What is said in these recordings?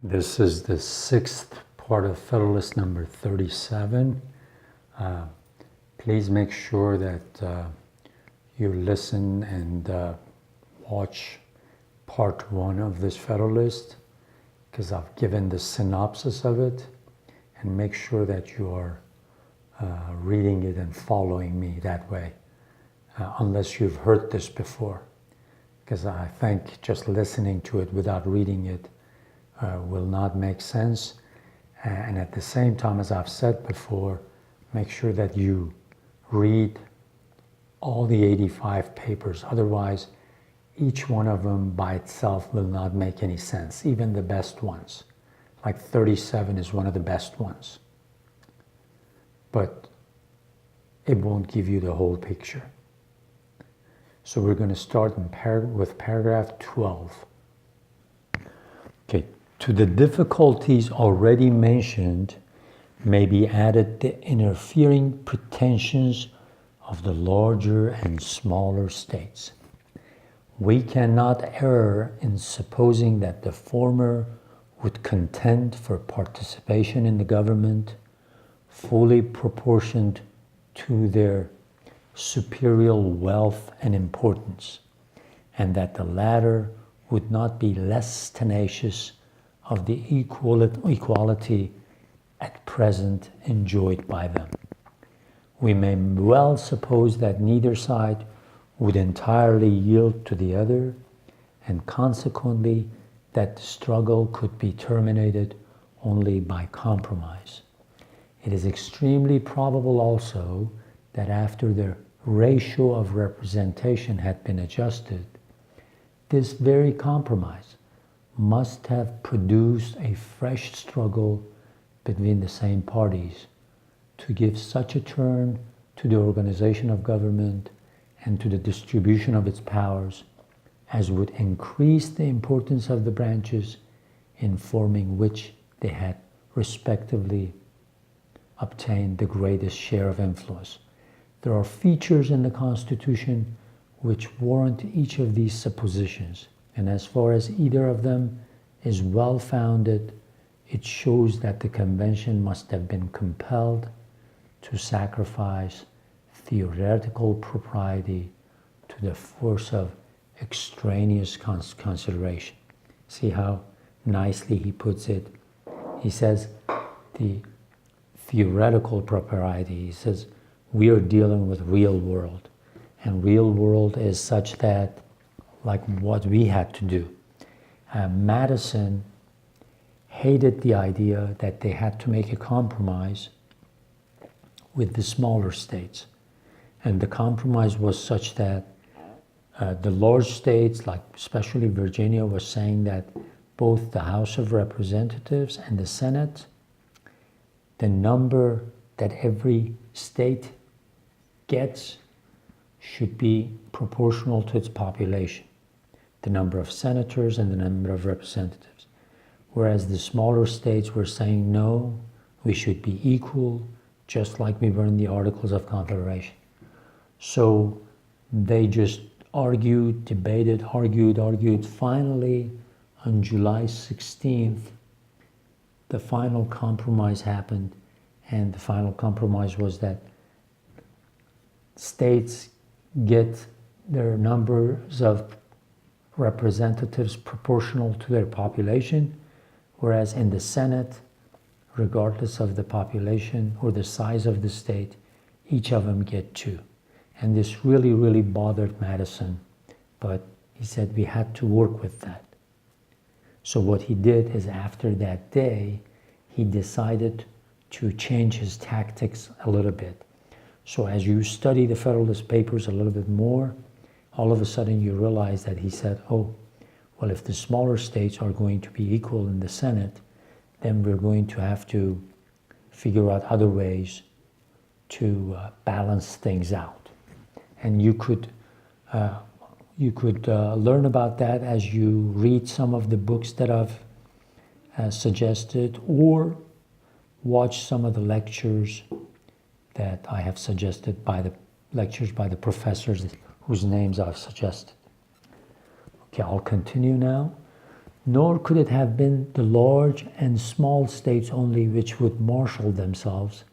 This is the sixth part of Federalist number 37. Please make sure that you listen and watch part one of this Federalist, because I've given the synopsis of it, and make sure that you are reading it and following me that way, unless you've heard this before, because I think just listening to it without reading it will not make sense. And at the same time, as I've said before, make sure that you read all the 85 papers. Otherwise, each one of them by itself will not make any sense, even the best ones. Like 37 is one of the best ones. But it won't give you the whole picture. So we're going to start with paragraph 12. Okay. To the difficulties already mentioned may be added the interfering pretensions of the larger and smaller states. We cannot err in supposing that the former would contend for participation in the government fully proportioned to their superior wealth and importance, and that the latter would not be less tenacious of the equality at present enjoyed by them. We may well suppose that neither side would entirely yield to the other, and consequently that the struggle could be terminated only by compromise. It is extremely probable also that after the ratio of representation had been adjusted, this very compromise must have produced a fresh struggle between the same parties to give such a turn to the organization of government and to the distribution of its powers as would increase the importance of the branches in forming which they had respectively obtained the greatest share of influence. There are features in the Constitution which warrant each of these suppositions, and as far as either of them is well-founded, it shows that the convention must have been compelled to sacrifice theoretical propriety to the force of extraneous consideration. See how nicely he puts it? He says the theoretical propriety, he says we are dealing with real world, and real world is such that, like what we had to do. Madison hated the idea that they had to make a compromise with the smaller states. And the compromise was such that the large states, like especially Virginia, was saying that both the House of Representatives and the Senate, the number that every state gets should be proportional to its population, the number of senators and the number of representatives. Whereas the smaller states were saying, no, we should be equal, just like we were in the Articles of Confederation. So they just argued, debated, argued. Finally, on July 16th, the final compromise happened, and the final compromise was that states get their numbers of representatives proportional to their population, whereas in the Senate, regardless of the population or the size of the state, each of them get 2. And this really, really bothered Madison, but he said we had to work with that. So what he did is, after that day, he decided to change his tactics a little bit. So as you study the Federalist Papers a little bit more, all of a sudden you realize that he said, oh, well, if the smaller states are going to be equal in the Senate, then we're going to have to figure out other ways to balance things out. And you could learn about that as you read some of the books that I've suggested, or watch some of the lectures that I have suggested by the professors whose names I've suggested. Okay, I'll continue now. Nor could it have been the large and small states only which would marshal themselves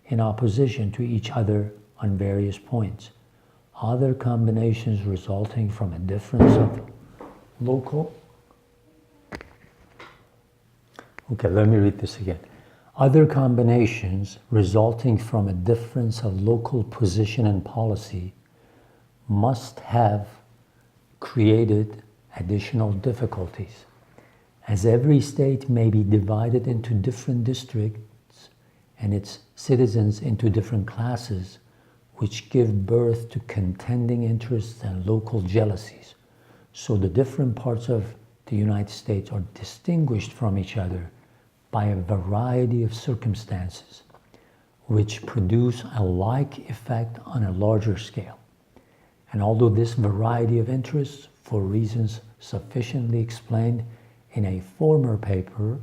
in opposition to each other on various points. Other combinations resulting from a difference of local... Okay, let me read this again. Other combinations resulting from a difference of local position and policy must have created additional difficulties, as every state may be divided into different districts and its citizens into different classes, which give birth to contending interests and local jealousies. So the different parts of the United States are distinguished from each other by a variety of circumstances, which produce a like effect on a larger scale. And although this variety of interests, for reasons sufficiently explained in a former paper,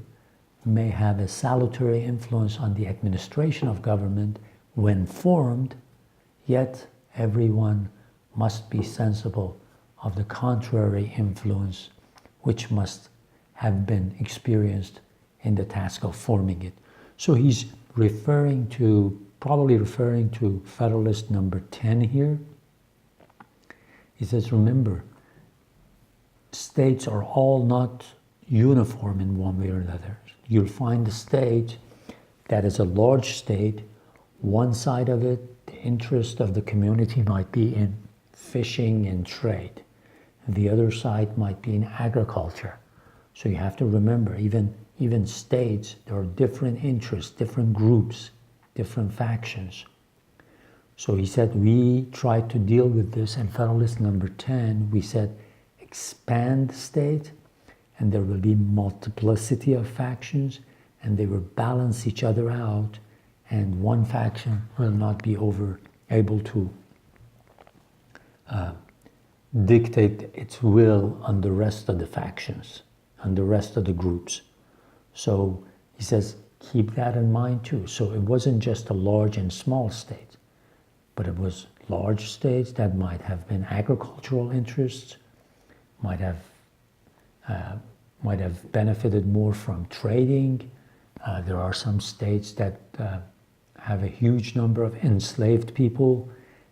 may have a salutary influence on the administration of government when formed, yet everyone must be sensible of the contrary influence which must have been experienced in the task of forming it. So he's probably referring to Federalist number 10 here. He says, remember, states are all not uniform in one way or another. You'll find a state that is a large state. One side of it, the interest of the community might be in fishing and trade. The other side might be in agriculture. So you have to remember, even states, there are different interests, different groups, different factions. So he said, we tried to deal with this in Federalist number 10. We said, expand the state, and there will be multiplicity of factions, and they will balance each other out, and one faction will not be able to dictate its will on the rest of the factions, on the rest of the groups. So he says, keep that in mind too. So it wasn't just a large and small state, but it was large states that might have been agricultural interests, might have benefited more from trading. There are some states that have a huge number of enslaved people,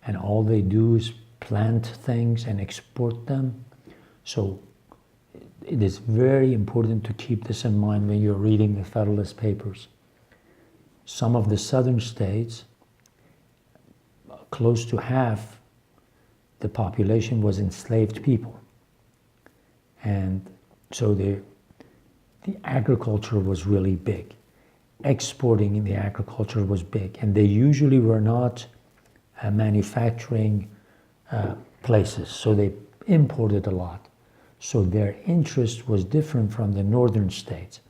and all they do is plant things and export them. So it is very important to keep this in mind when you're reading the Federalist Papers. Some of the southern states, close to half the population was enslaved people. And so the agriculture was really big. Exporting in the agriculture was big. And they usually were not manufacturing places, so they imported a lot. So their interest was different from the northern states.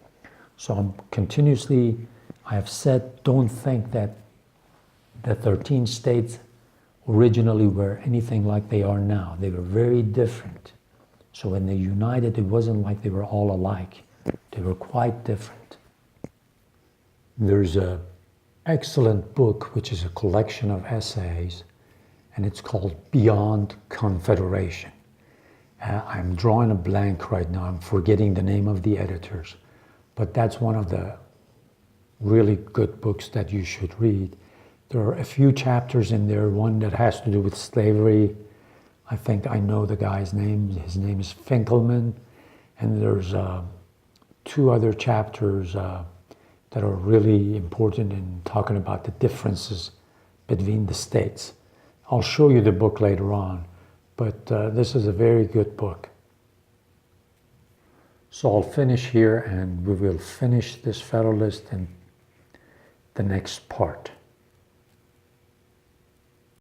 So I have said, don't think that the 13 states originally were anything like they are now. They were very different. So when they united, it wasn't like they were all alike. They were quite different. There's an excellent book, which is a collection of essays, and it's called Beyond Confederation. I'm drawing a blank right now. I'm forgetting the name of the editors, but that's one of the really good books that you should read. There are a few chapters in there, one that has to do with slavery. I think I know the guy's name. His name is Finkelman. And there's 2 other chapters that are really important in talking about the differences between the states. I'll show you the book later on, but this is a very good book. So I'll finish here, and we will finish this Federalist in the next part.